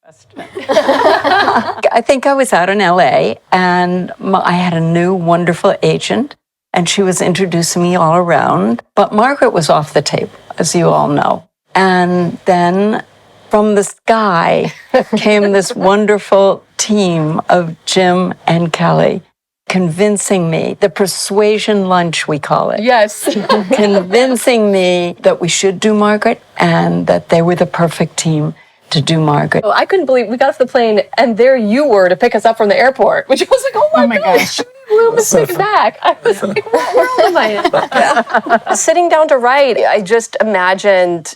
I think I was out in LA and I had a new wonderful agent and she was introducing me all around. But Margaret was off the table, as you all know. And then from the sky came this wonderful team of Jim and Kelly convincing me, the persuasion lunch we call it. Yes. Convincing me that we should do Margaret and that they were the perfect team to do Margaret. Oh, I couldn't believe we got off the plane and there you were to pick us up from the airport, which was like, oh my gosh, Judy Blume is coming back. I was like, what world am I in? Sitting down to write, I just imagined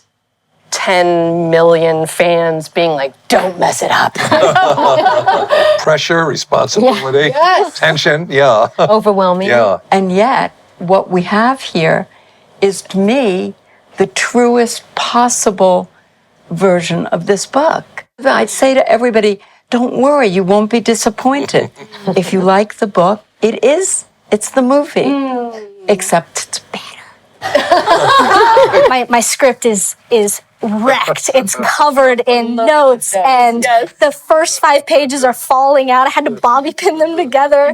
10 million fans being like, don't mess it up. Pressure, responsibility, tension, Overwhelming. Yeah. And yet, what we have here is, to me, the truest possible version of this book. I'd say to everybody, don't worry, you won't be disappointed. If you like the book, it's the movie, except it's better. my script is wrecked. It's covered in notes, and the first 5 pages are falling out. I had to bobby pin them together.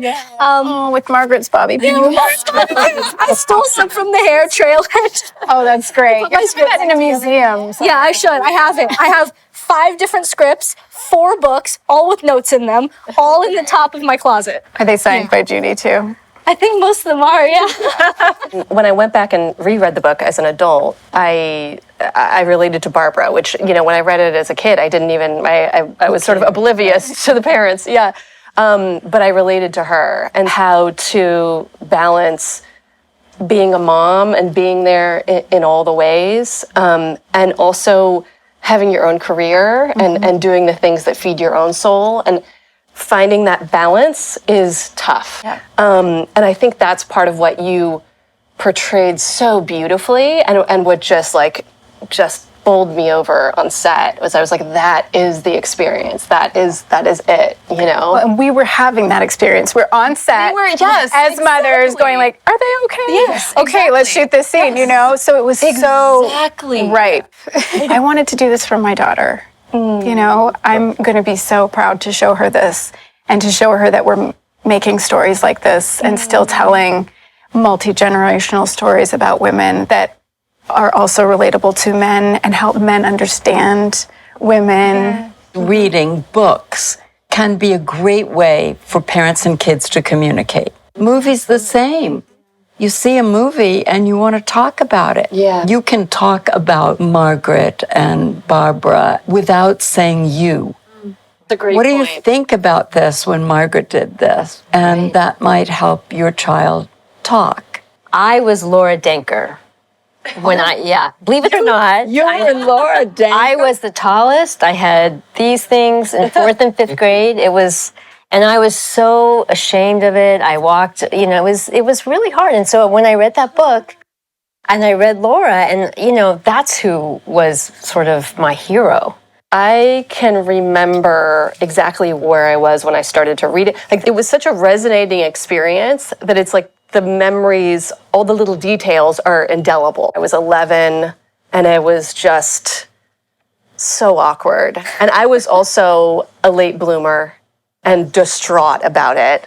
With Margaret's bobby pin. I stole some from the hair trailer. Oh, that's great. You should put that in a museum. Yeah, I should. I have it. I have 5 different scripts, 4 books, all with notes in them, all in the top of my closet. Are they signed by Judy too? I think most of them are, yeah. When I went back and reread the book as an adult, I related to Barbara, which, when I read it as a kid, I didn't even, I was sort of oblivious to the parents, but I related to her and how to balance being a mom and being there in all the ways, and also having your own career and doing the things that feed your own soul. And finding that balance is tough. Yeah. And I think that's part of what you portrayed so beautifully and what just bowled me over on set was I was like, that is the experience. That is it, Well, and we were having that experience. We're on set as mothers going like, are they okay? Yes, okay, let's shoot this scene, So it was so right. I wanted to do this for my daughter. I'm going to be so proud to show her this and to show her that we're making stories like this and still telling multi-generational stories about women that are also relatable to men and help men understand women. Reading books can be a great way for parents and kids to communicate. Movies the same. You see a movie and you want to talk about it. Yeah. You can talk about Margaret and Barbara without saying you. That's a great What do you think about this when Margaret did this? And that might help your child talk. I was Laura Denker. When believe it or not. You were Laura Denker? I was the tallest. I had these things in 4th and 5th grade. And I was so ashamed of it. I walked, it was really hard. And so when I read that book and I read Laura, and, that's who was sort of my hero. I can remember exactly where I was when I started to read it. Like, it was such a resonating experience that it's like the memories, all the little details are indelible. I was 11 and it was just so awkward. And I was also a late bloomer and distraught about it.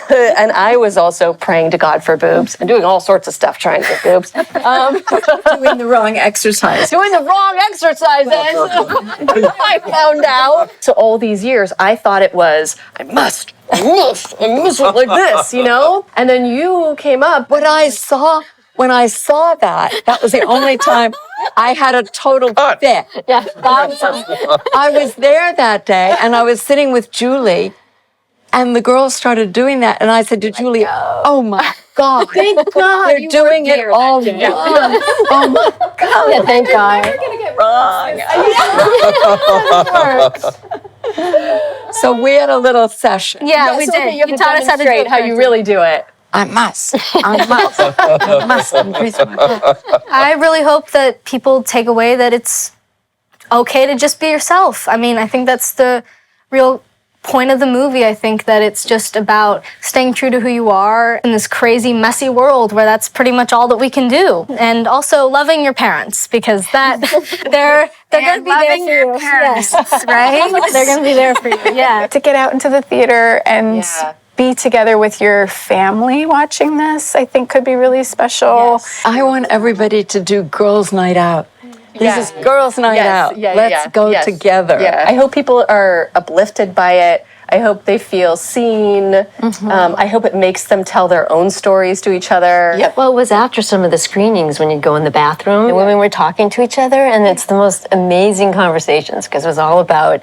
And I was also praying to God for boobs and doing all sorts of stuff trying to get boobs. Doing the wrong exercise. Doing the wrong exercises, I found out. So all these years, I thought it was, I must look like this, And then you came up. When I saw that was the only time I had a total fit. Yeah. I was there that day, and I was sitting with Julie, and the girls started doing that, and I said to Julie, "Oh my God, Thank God they're doing it all wrong. Oh my God, Yeah, thank God. You're gonna get wrong. So we had a little session. Yeah, we did. You taught us how to do it. How you really do it. I must embrace my book. I really hope that people take away that it's okay to just be yourself. I mean, I think that's the real point of the movie. I think that it's just about staying true to who you are in this crazy, messy world where that's pretty much all that we can do. And also loving your parents, because that they're going to be there for you. Parents, Yes. right? They're going to be there for you. Yeah. To get out into the theater and be together with your family watching this, I think could be really special. I want everybody to do girls' night out. This is girls' night out. Let's go together. Yeah. I hope people are uplifted by it. I hope they feel seen. I hope it makes them tell their own stories to each other. Yep. Well, it was after some of the screenings when you'd go in the bathroom and women were talking to each other, and it's the most amazing conversations because it was all about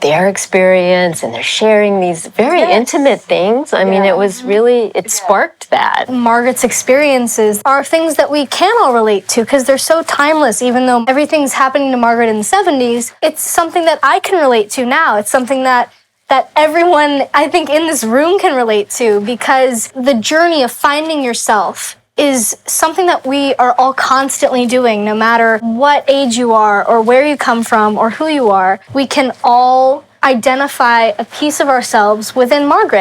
their experience and they're sharing these very intimate things. I mean, it was really, it sparked that. Margaret's experiences are things that we can all relate to because they're so timeless. Even though everything's happening to Margaret in the 70s, it's something that I can relate to now. It's something that everyone, I think, in this room can relate to, because the journey of finding yourself is something that we are all constantly doing, no matter what age you are or where you come from or who you are. We can all identify a piece of ourselves within Margaret.